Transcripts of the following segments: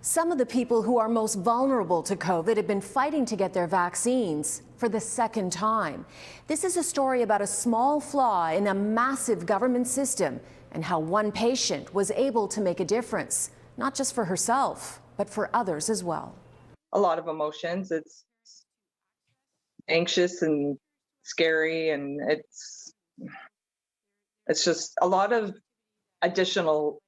Some of the people who are most vulnerable to COVID have been fighting to get their vaccines for the second time. This is a story about a small flaw in a massive government system and how one patient was able to make a difference, not just for herself, but for others as well. A lot of emotions. It's anxious and scary, and it's just a lot of additional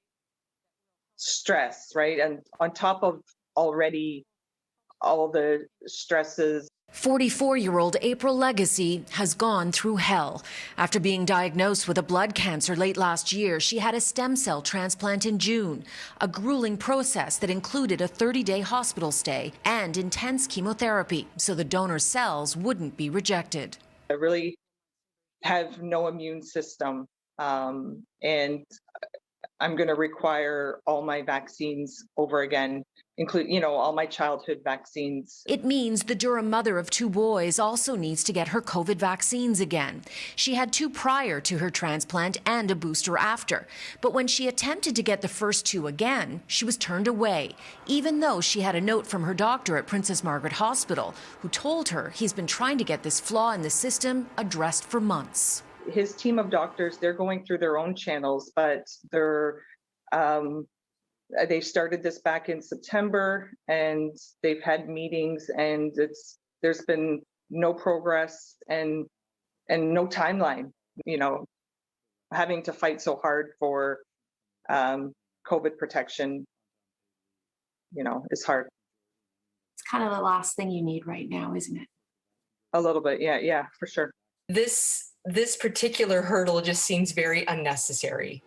stress, right? And on top of already all the stresses. 44-year-old April Legacy has gone through hell. After being diagnosed with a blood cancer late last year, she had a stem cell transplant in June, a grueling process that included a 30-day hospital stay and intense chemotherapy so the donor's cells wouldn't be rejected. I really have no immune system, and I'm going to require all my vaccines over again, include, all my childhood vaccines. It means the Durham mother of two boys also needs to get her COVID vaccines again. She had two prior to her transplant and a booster after. But when she attempted to get the first two again, she was turned away, even though she had a note from her doctor at Princess Margaret Hospital, who told her he's been trying to get this flaw in the system addressed for months. His team of doctors, they're going through their own channels, but they started this back in September, and they've had meetings, and there's been no progress and no timeline. Having to fight so hard for COVID protection, is hard. It's kind of the last thing you need right now, isn't it? A little bit, yeah, for sure. This particular hurdle just seems very unnecessary.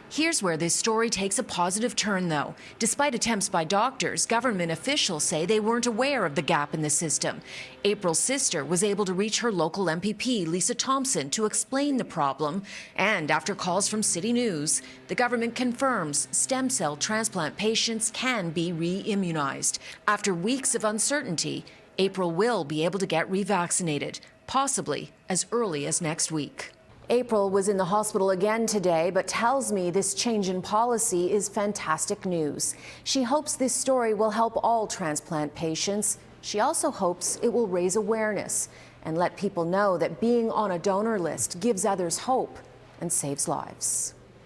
Here's where this story takes a positive turn, though. Despite attempts by doctors, government officials say they weren't aware of the gap in the system. April's sister was able to reach her local MPP, Lisa Thompson, to explain the problem. And after calls from CityNews, the government confirms stem cell transplant patients can be re-immunized. After weeks of uncertainty, April will be able to get revaccinated, possibly as early as next week. April was in the hospital again today, but tells me this change in policy is fantastic news. She hopes this story will help all transplant patients. She also hopes it will raise awareness and let people know that being on a donor list gives others hope and saves lives.